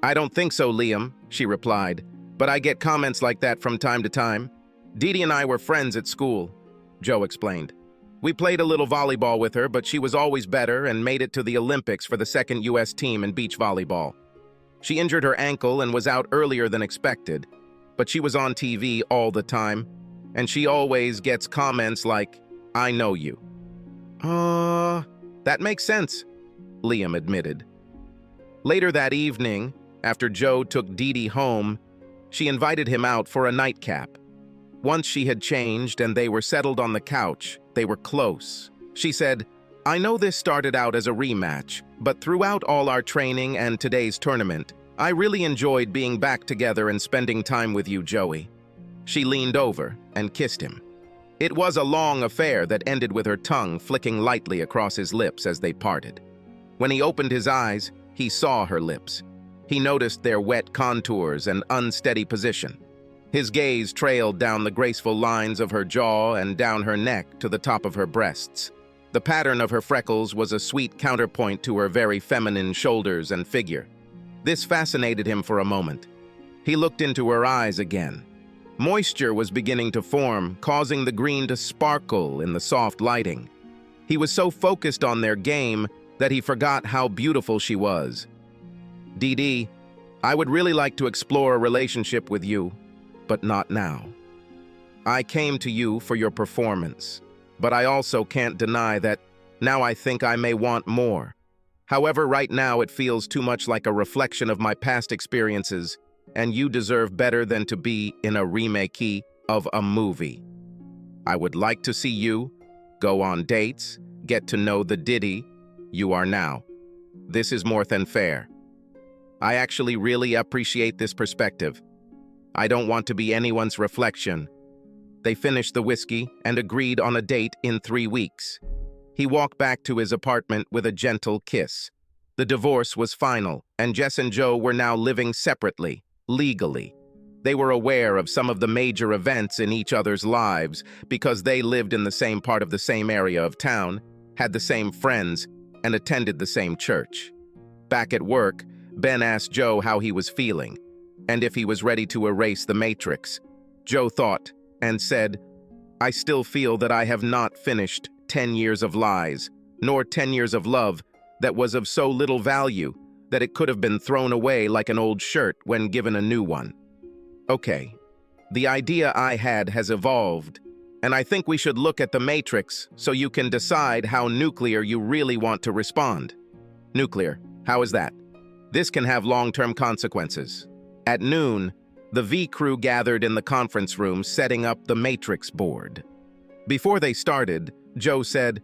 "I don't think so, Liam," she replied, "but I get comments like that from time to time. Dee Dee and I were friends at school," Joe explained. "We played a little volleyball with her, but she was always better and made it to the Olympics for the second U.S. team in beach volleyball. She injured her ankle and was out earlier than expected, but she was on TV all the time, and she always gets comments like, 'I know you.'" That makes sense," Liam admitted. Later that evening, after Joe took Dee Dee home, she invited him out for a nightcap. Once she had changed and they were settled on the couch, they were close. She said, "I know this started out as a rematch, but throughout all our training and today's tournament, I really enjoyed being back together and spending time with you, Joey." She leaned over and kissed him. It was a long affair that ended with her tongue flicking lightly across his lips as they parted. When he opened his eyes, he saw her lips. He noticed their wet contours and unsteady position. His gaze trailed down the graceful lines of her jaw and down her neck to the top of her breasts. The pattern of her freckles was a sweet counterpoint to her very feminine shoulders and figure. This fascinated him for a moment. He looked into her eyes again. Moisture was beginning to form, causing the green to sparkle in the soft lighting. He was so focused on their game that he forgot how beautiful she was. "Dee Dee, I would really like to explore a relationship with you, but not now. I came to you for your performance, but I also can't deny that now I think I may want more. However, right now it feels too much like a reflection of my past experiences, and you deserve better than to be in a remake of a movie. I would like to see you, go on dates, get to know the Diddy you are now. This is more than fair. I actually really appreciate this perspective. I don't want to be anyone's reflection." They finished the whiskey and agreed on a date in 3 weeks. He walked back to his apartment with a gentle kiss. The divorce was final, and Jess and Joe were now living separately, legally. They were aware of some of the major events in each other's lives because they lived in the same part of the same area of town, had the same friends, and attended the same church. Back at work, Ben asked Joe how he was feeling, and if he was ready to erase the matrix. Joe thought and said, "I still feel that I have not finished 10 years of lies, nor 10 years of love that was of so little value that it could have been thrown away like an old shirt when given a new one. Okay, the idea I had has evolved, and I think we should look at the matrix so you can decide how nuclear you really want to respond." "Nuclear, how is that?" "This can have long-term consequences." At noon, the V crew gathered in the conference room setting up the matrix board. Before they started, Joe said,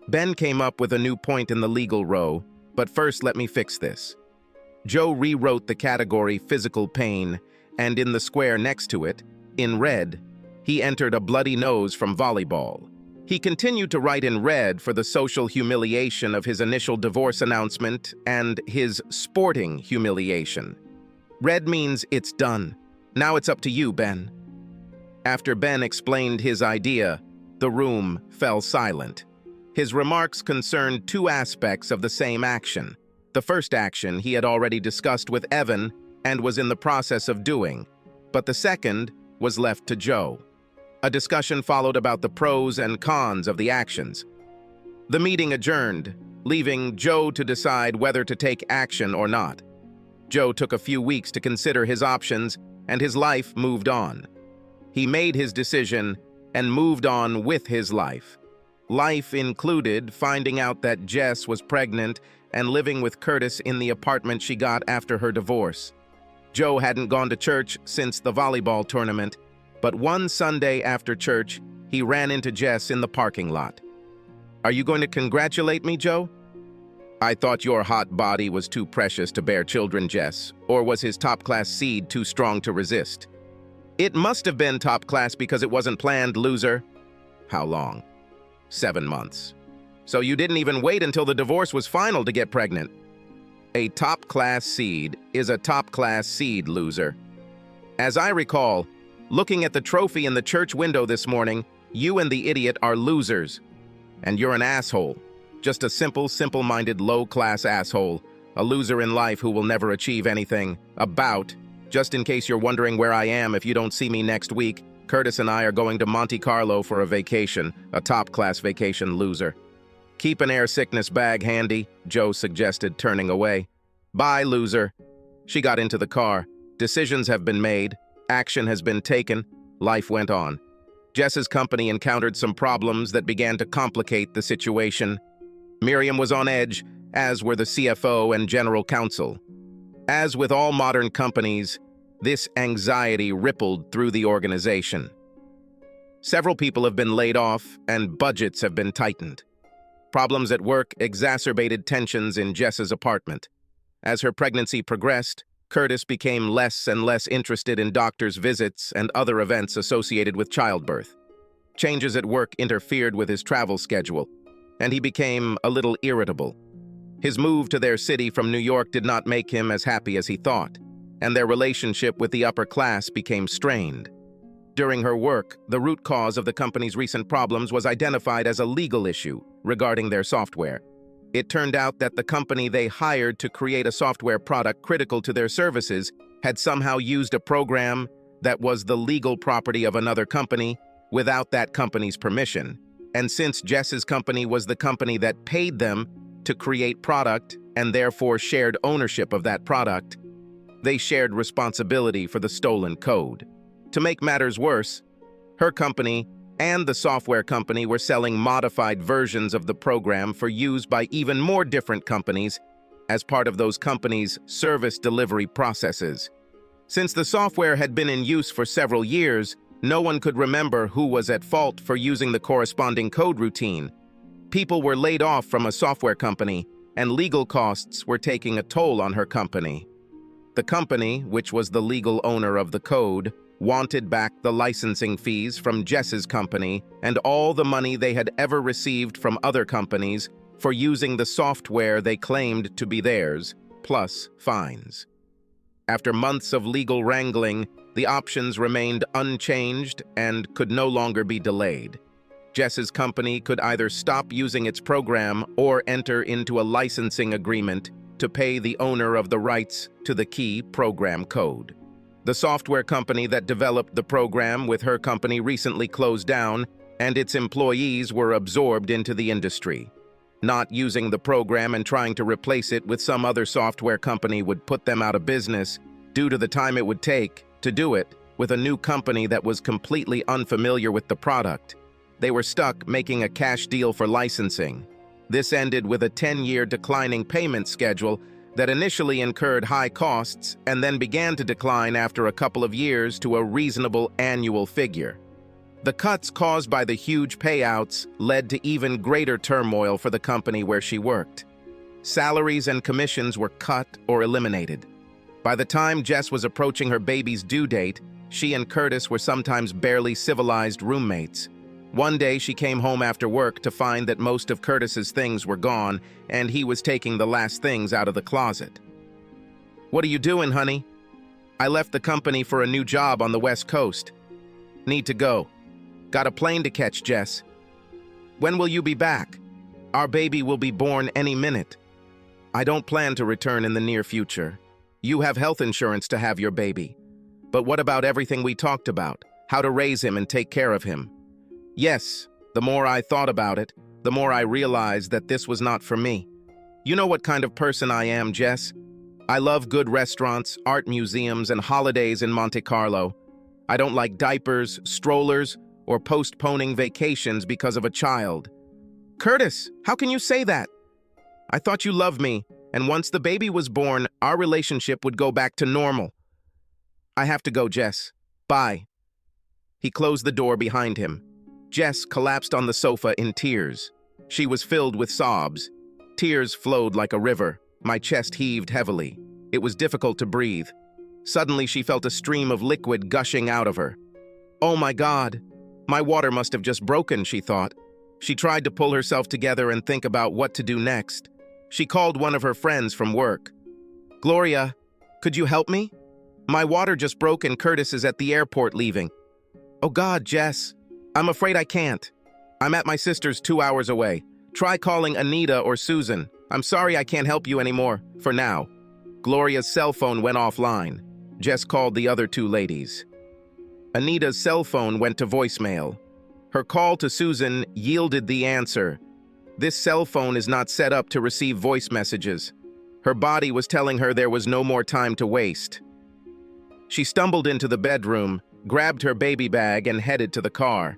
"Ben came up with a new point in the legal row, but first let me fix this." Joe rewrote the category physical pain, and in the square next to it, in red, he entered a bloody nose from volleyball. He continued to write in red for the social humiliation of his initial divorce announcement and his sporting humiliation. Red means it's done. Now it's up to you, Ben. After Ben explained his idea, the room fell silent. His remarks concerned 2 aspects of the same action. The first action he had already discussed with Evan and was in the process of doing, but the second was left to Joe. A discussion followed about the pros and cons of the actions. The meeting adjourned, leaving Joe to decide whether to take action or not. Joe took a few weeks to consider his options, and his life moved on. He made his decision and moved on with his life. Life included finding out that Jess was pregnant and living with Curtis in the apartment she got after her divorce. Joe hadn't gone to church since the volleyball tournament, but one Sunday after church, he ran into Jess in the parking lot. "Are you going to congratulate me, Joe?" "I thought your hot body was too precious to bear children, Jess, or was his top-class seed too strong to resist?" "It must have been top-class because it wasn't planned, loser." "How long?" 7 months. "So you didn't even wait until the divorce was final to get pregnant." "A top-class seed is a top-class seed, loser. As I recall, looking at the trophy in the church window this morning, you and the idiot are losers. And you're an asshole. Just a simple-minded, low-class asshole. A loser in life who will never achieve anything. Just in case you're wondering where I am if you don't see me next week, Curtis and I are going to Monte Carlo for a vacation. A top-class vacation, loser." "Keep an air sickness bag handy," Joe suggested, turning away. "Bye, loser." She got into the car. Decisions have been made. Action has been taken. Life went on. Jess's company encountered some problems that began to complicate the situation. Miriam was on edge, as were the CFO and general counsel. As with all modern companies, this anxiety rippled through the organization. Several people have been laid off, and budgets have been tightened. Problems at work exacerbated tensions in Jess's apartment. As her pregnancy progressed, Curtis became less and less interested in doctor's visits and other events associated with childbirth. Changes at work interfered with his travel schedule, and he became a little irritable. His move to their city from New York did not make him as happy as he thought, and their relationship with the upper class became strained. During her work, the root cause of the company's recent problems was identified as a legal issue regarding their software. It turned out that the company they hired to create a software product critical to their services had somehow used a program that was the legal property of another company without that company's permission. And since Jess's company was the company that paid them to create product and therefore shared ownership of that product, they shared responsibility for the stolen code. To make matters worse, her company and the software company were selling modified versions of the program for use by even more different companies as part of those companies' service delivery processes. Since the software had been in use for several years, no one could remember who was at fault for using the corresponding code routine. People were laid off from a software company, and legal costs were taking a toll on her company. The company, which was the legal owner of the code, wanted back the licensing fees from Jess's company and all the money they had ever received from other companies for using the software they claimed to be theirs, plus fines. After months of legal wrangling, the options remained unchanged and could no longer be delayed. Jess's company could either stop using its program or enter into a licensing agreement to pay the owner of the rights to the key program code. The software company that developed the program with her company recently closed down, and its employees were absorbed into the industry. Not using the program and trying to replace it with some other software company would put them out of business due to the time it would take to do it with a new company that was completely unfamiliar with the product. They were stuck making a cash deal for licensing. This ended with a 10-year declining payment schedule that initially incurred high costs and then began to decline after a couple of years to a reasonable annual figure. The cuts caused by the huge payouts led to even greater turmoil for the company where she worked. Salaries and commissions were cut or eliminated. By the time Jess was approaching her baby's due date, she and Curtis were sometimes barely civilized roommates. One day she came home after work to find that most of Curtis's things were gone and he was taking the last things out of the closet. "What are you doing, honey?" "I left the company for a new job on the West Coast. Need to go. Got a plane to catch, Jess." "When will you be back?" "Our baby will be born any minute." "I don't plan to return in the near future. You have health insurance to have your baby. But what about everything we talked about? How to raise him and take care of him?" "Yes, the more I thought about it, the more I realized that this was not for me. You know what kind of person I am, Jess. I love good restaurants, art museums, and holidays in Monte Carlo. I don't like diapers, strollers, or postponing vacations because of a child." "Curtis, how can you say that? I thought you loved me, and once the baby was born, our relationship would go back to normal." "I have to go, Jess. Bye." He closed the door behind him. Jess collapsed on the sofa in tears. She was filled with sobs. Tears flowed like a river. My chest heaved heavily. It was difficult to breathe. Suddenly, she felt a stream of liquid gushing out of her. "Oh my God! My water must have just broken," she thought. She tried to pull herself together and think about what to do next. She called one of her friends from work. "Gloria, could you help me? My water just broke and Curtis is at the airport leaving." "Oh God, Jess. I'm afraid I can't. I'm at my sister's 2 hours away. Try calling Anita or Susan. I'm sorry I can't help you anymore, for now." Gloria's cell phone went offline. Jess called the other two ladies. Anita's cell phone went to voicemail. Her call to Susan yielded the answer. This cell phone is not set up to receive voice messages. Her body was telling her there was no more time to waste. She stumbled into the bedroom, grabbed her baby bag, and headed to the car.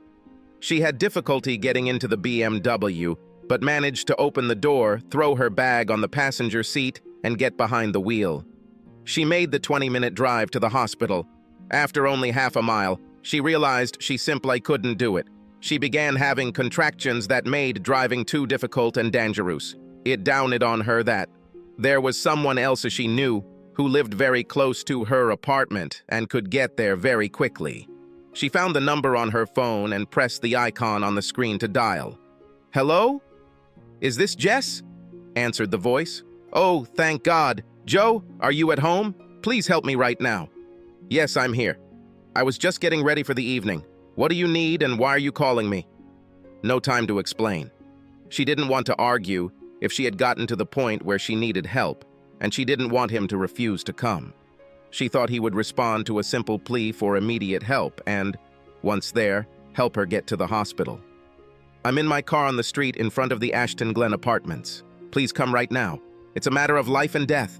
She had difficulty getting into the BMW, but managed to open the door, throw her bag on the passenger seat, and get behind the wheel. She made the 20-minute drive to the hospital. After only half a mile, she realized she simply couldn't do it. She began having contractions that made driving too difficult and dangerous. It dawned on her that there was someone else she knew who lived very close to her apartment and could get there very quickly. She found the number on her phone and pressed the icon on the screen to dial. "Hello? Is this Jess?" answered the voice. "Oh, thank God. Joe, are you at home? Please help me right now." "Yes, I'm here. I was just getting ready for the evening. What do you need and why are you calling me?" No time to explain. She didn't want to argue if she had gotten to the point where she needed help, and she didn't want him to refuse to come. She thought he would respond to a simple plea for immediate help and, once there, help her get to the hospital. "I'm in my car on the street in front of the Ashton Glen apartments. Please come right now. It's a matter of life and death."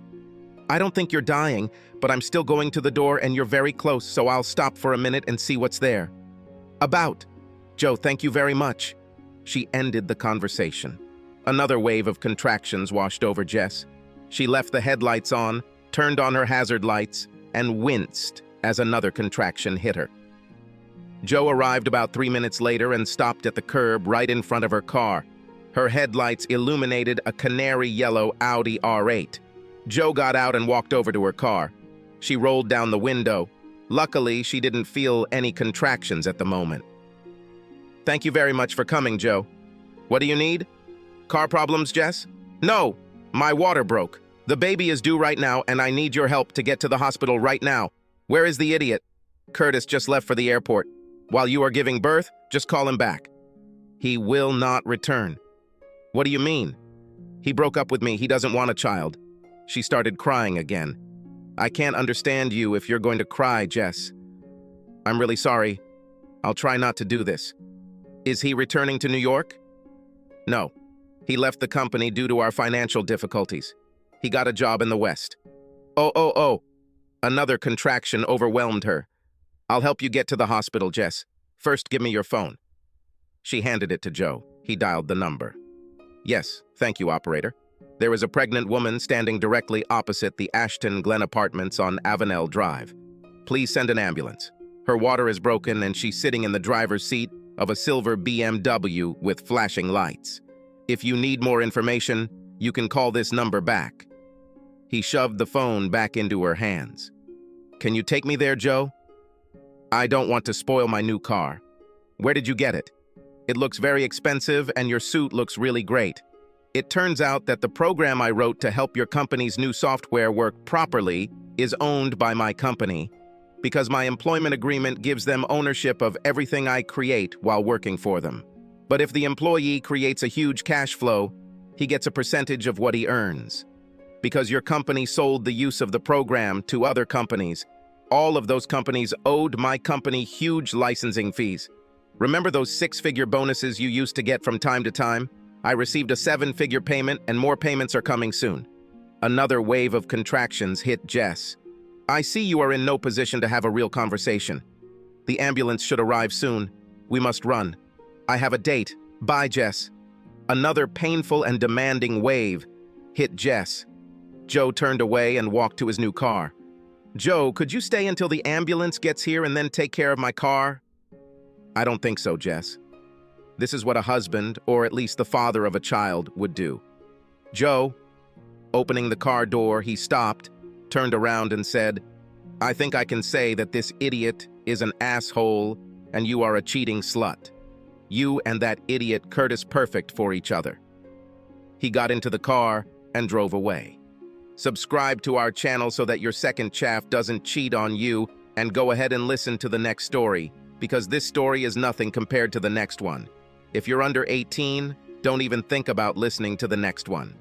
"I don't think you're dying, but I'm still going to the door and you're very close, so I'll stop for a minute and see what's there." "About." "Joe, thank you very much." She ended the conversation. Another wave of contractions washed over Jess. She left the headlights on, turned on her hazard lights, and winced as another contraction hit her. Joe arrived about 3 minutes later and stopped at the curb right in front of her car. Her headlights illuminated a canary yellow Audi R8. Joe got out and walked over to her car. She rolled down the window. Luckily, she didn't feel any contractions at the moment. "Thank you very much for coming, Joe. What do you need?" "Car problems, Jess?" "No, my water broke. The baby is due right now, and I need your help to get to the hospital right now." "Where is the idiot?" "Curtis just left for the airport. While you are giving birth, just call him back." "He will not return." "What do you mean?" "He broke up with me. He doesn't want a child." She started crying again. "I can't understand you if you're going to cry, Jess. I'm really sorry. I'll try not to do this." "Is he returning to New York?" "No. He left the company due to our financial difficulties. He got a job in the West." Oh. Another contraction overwhelmed her. "I'll help you get to the hospital, Jess. First, give me your phone." She handed it to Joe. He dialed the number. "Yes, thank you, operator. There is a pregnant woman standing directly opposite the Ashton Glen apartments on Avenel Drive. Please send an ambulance. Her water is broken and she's sitting in the driver's seat of a silver BMW with flashing lights. If you need more information, you can call this number back." He shoved the phone back into her hands. "Can you take me there, Joe? I don't want to spoil my new car. Where did you get it? It looks very expensive and your suit looks really great. It turns out that the program I wrote to help your company's new software work properly is owned by my company, because my employment agreement gives them ownership of everything I create while working for them. But if the employee creates a huge cash flow, he gets a percentage of what he earns. Because your company sold the use of the program to other companies, all of those companies owed my company huge licensing fees. Remember those 6-figure bonuses you used to get from time to time? I received a 7-figure payment and more payments are coming soon." Another wave of contractions hit Jess. "I see you are in no position to have a real conversation. The ambulance should arrive soon. We must run. I have a date. Bye, Jess." Another painful and demanding wave hit Jess. Joe turned away and walked to his new car. "Joe, could you stay until the ambulance gets here and then take care of my car?" "I don't think so, Jess. This is what a husband, or at least the father of a child, would do." "Joe." Opening the car door, he stopped, turned around and said, "I think I can say that this idiot is an asshole and you are a cheating slut. You and that idiot Curtis perfect for each other." He got into the car and drove away. Subscribe to our channel so that your second chaff doesn't cheat on you, and go ahead and listen to the next story, because this story is nothing compared to the next one. If you're under 18, don't even think about listening to the next one.